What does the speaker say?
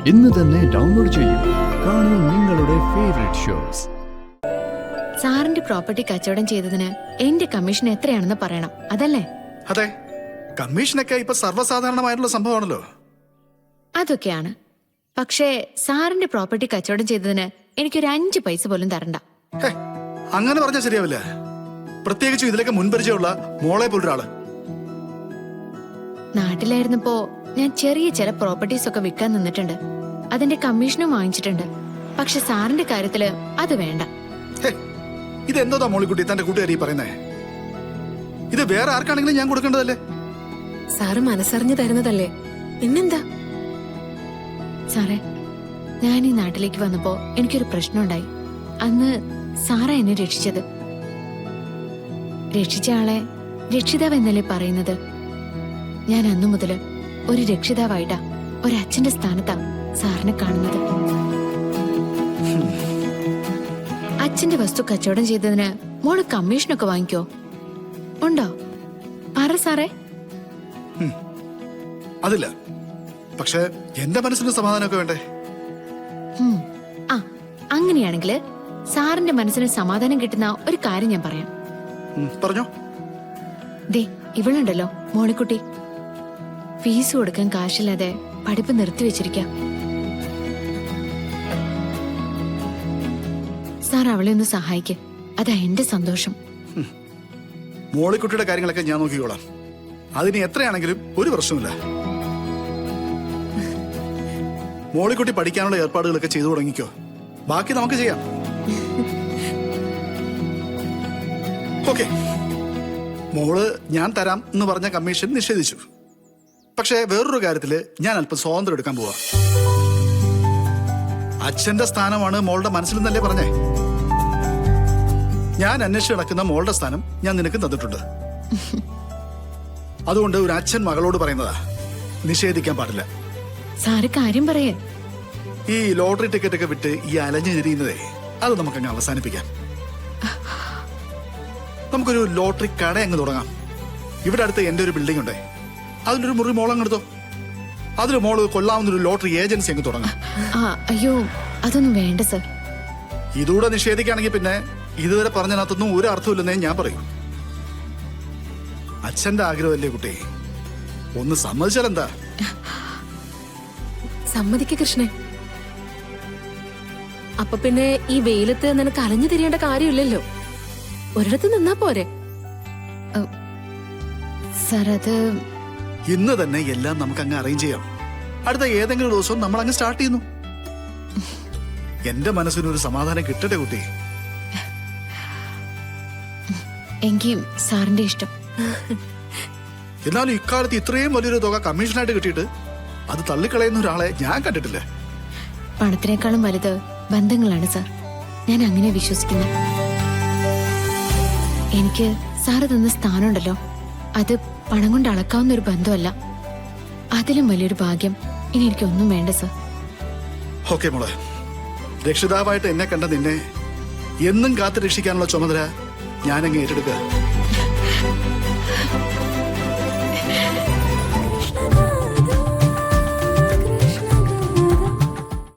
ഇന്ന് തന്നെ ഡൗൺലോഡ് ചെയ്യൂ. കാണൂ നിങ്ങളുടെ ഫേവറേറ്റ് ഷോസ്. സാറിന്റെ പ്രോപ്പർട്ടി കച്ചവടം ചെയ്തതിന് എന്റെ കമ്മീഷൻ എത്രയാണെന്ന് പറയണം, അതല്ലേ? അതെ, കമ്മീഷനൊക്കെ ഇപ്പൊ സർവ്വസാധാരണമായിട്ടുള്ള സംഭവമാണല്ലോ. അതൊക്കെയാണ്. പക്ഷേ സാറിന്റെ പ്രോപ്പർട്ടി കച്ചവടം ചെയ്തതിന് എനിക്കൊരു 5 പൈസ പോലും തരണ്ട. അങ്ങനെ പറഞ്ഞാൽ ശരിയാവില്ല. പ്രത്യേകിച്ചും ഇതിലൊക്കെ മുൻപരിചയമുള്ള മോളെ പോലൊരാള്. നാട്ടിലായിരുന്നപ്പോ ഞാൻ ചെറിയ ചില പ്രോപ്പർട്ടീസ് ഒക്കെ വിൽക്കാൻ നിന്നിട്ടുണ്ട്. അതിന്റെ കമ്മീഷനും വാങ്ങിച്ചിട്ടുണ്ട്. പക്ഷെ സാറിന്റെ കാര്യത്തില് അത് വേണ്ട. ഇതെന്തോതാ മോളിക്കുട്ടി തന്റെ കൂട്ടുകാരി പറയുന്നേ? ഇത് വേറെ ആർക്കാണെങ്കിലും ഞാൻ കൊടുക്കേണ്ടതല്ലേ? സാറ് മനസ്സറിഞ്ഞു തരുന്നതല്ലേ, പിന്നെന്താ? സാറേ, ഞാൻ ഈ നാട്ടിലേക്ക് വന്നപ്പോ എനിക്കൊരു പ്രശ്നമുണ്ടായി. അന്ന് സാറാ എന്നെ രക്ഷിച്ചത്. രക്ഷിച്ച ആളെ രക്ഷിതാവ് എന്നല്ലേ പറയുന്നത്? ഞാൻ അന്നു മുതല് ഒരു രക്ഷിതാവായിട്ടാ, ഒരച്ഛന്റെ സ്ഥാനത്താ സാറിനെ കാണുന്നത്. അച്ഛന്റെ വസ്തു കച്ചവടം ചെയ്തതിന് മോള് കമ്മീഷനൊക്കെ വാങ്ങിക്കോ? ഉണ്ടോ? പറ സാറേ. അതില്ല, പക്ഷെ എന്റെ മനസ്സിന് സമാധാനമൊക്കെ വേണ്ടേ? ആ, അങ്ങനെയാണെങ്കില് സാറിന്റെ മനസ്സിന് സമാധാനം കിട്ടുന്ന ഒരു കാര്യം ഞാൻ പറയാം. പറഞ്ഞോ. ദേ, ഇവളുണ്ടല്ലോ മോളിക്കുട്ടി, ഫീസ് കൊടുക്കാൻ കാശില്ലാതെ പഠിപ്പ് നിർത്തിവെച്ചിരിക്കാം. സാർ അവളെ ഒന്ന് സഹായിക്ക്. അതാ എന്റെ സന്തോഷം. മോളിക്കുട്ടിയുടെ കാര്യങ്ങളൊക്കെ ഞാൻ നോക്കിക്കോളാം. അതിന് എത്രയാണെങ്കിലും ഒരു പ്രശ്നമില്ല. മോളിക്കുട്ടി പഠിക്കാനുള്ള ഏർപ്പാടുകളൊക്കെ ചെയ്തു തുടങ്ങിക്കോ. ബാക്കി നമുക്ക് ചെയ്യാം. ഓക്കെ, മോള് ഞാൻ തരാം എന്ന് പറഞ്ഞ കമ്മീഷൻ നിഷേധിച്ചു. പക്ഷേ വേറൊരു കാര്യത്തില് ഞാൻ അല്പം സ്വാതന്ത്ര്യം എടുക്കാൻ പോവാ. അച്ഛന്റെ സ്ഥാനമാണ് മോളുടെ മനസ്സിൽ നിന്നല്ലേ പറഞ്ഞേ? ഞാൻ അന്വേഷിച്ച് നടക്കുന്ന മോളുടെ സ്ഥാനം ഞാൻ നിനക്ക് തന്നിട്ടുണ്ട്. അതുകൊണ്ട് ഒരു അച്ഛൻ മകളോട് പറയുന്നതാ, നിഷേധിക്കാൻ പാടില്ല. സാറ് കാര്യം പറയേ. ഈ ലോട്ടറി ടിക്കറ്റ് ഒക്കെ വിട്ട് ഈ അലഞ്ഞു തിരിയുന്നതേ, അത് നമുക്കങ്ങ് അവസാനിപ്പിക്കാം. നമുക്കൊരു ലോട്ടറി കട അങ്ങ് തുടങ്ങാം. ഇവിടെ അടുത്ത് എന്റെ ഒരു ബിൽഡിംഗ് ഉണ്ട്. അതിലൊരു മുറി മോളങ്ങെടുത്തോ. അതിൽ മോള് കൊല്ലാവുന്നൊരു ലോട്ടറി ഏജൻസി അങ്ങ് തുടങ്ങാം. അയ്യോ, അതൊന്നും വേണ്ട സർ. ഇതുകൂടെ നിഷേധിക്കുകയാണെങ്കിൽ പിന്നെ ഇതുവരെ പറഞ്ഞതിനകത്തൊന്നും ഒരു അർത്ഥമില്ലെന്നേ ഞാൻ പറയൂ. അച്ഛന്റെ ആഗ്രഹമല്ലേ കുട്ടി, ഒന്ന് സമ്മതിച്ചാലെന്താ? സമ്മതിക്ക കൃഷ്ണൻ. അപ്പൊ പിന്നെ ഈ വെയിലത്ത് നിനക്ക് അലഞ്ഞു തിരിയേണ്ട കാര്യമില്ലല്ലോ. ഒരിടത്ത് നിന്നാ പോരെ? സർ, അത് ഇന്ന് തന്നെ എല്ലാം നമുക്ക് അങ്ങ് അറേഞ്ച് ചെയ്യാം. അടുത്ത ഏതെങ്കിലും ദിവസം നമ്മൾ അങ്ങ് സ്റ്റാർട്ട് ചെയ്യുന്നു. എന്റെ മനസ്സിനൊരു സമാധാനം കിട്ടട്ടെ കുട്ടി. എങ്കിൽ സാറിന്റെ ഇഷ്ടം. എന്നാലും ഇക്കാലത്ത് ഇത്രയും വലിയൊരു തുക കമ്മീഷനായിട്ട് കിട്ടിയിട്ട് അത് തള്ളിക്കളയുന്ന ഒരാളെ ഞാൻ കണ്ടിട്ടില്ല. പണത്തിനേക്കാളും വലുത് ബന്ധങ്ങളാണ് സാർ. ഞാൻ അങ്ങനെ വിശ്വസിക്കുന്നത്. എനിക്ക് സാറ് തന്ന സ്ഥാനമുണ്ടല്ലോ, അത് പണം കൊണ്ട് അളക്കാവുന്ന ഒരു ബന്ധമല്ല. അതിലും വലിയൊരു ഭാഗ്യം ഇനി എനിക്കൊന്നും വേണ്ട സാർ. ഓക്കെ മോളെ, രക്ഷിതാവായിട്ട് എന്നെ കണ്ട നിന്നെ എന്നും കാത്തു രക്ഷിക്കാനുള്ള ചുമതല ഞാനങ്ങ് ഏറ്റെടുക്കുക.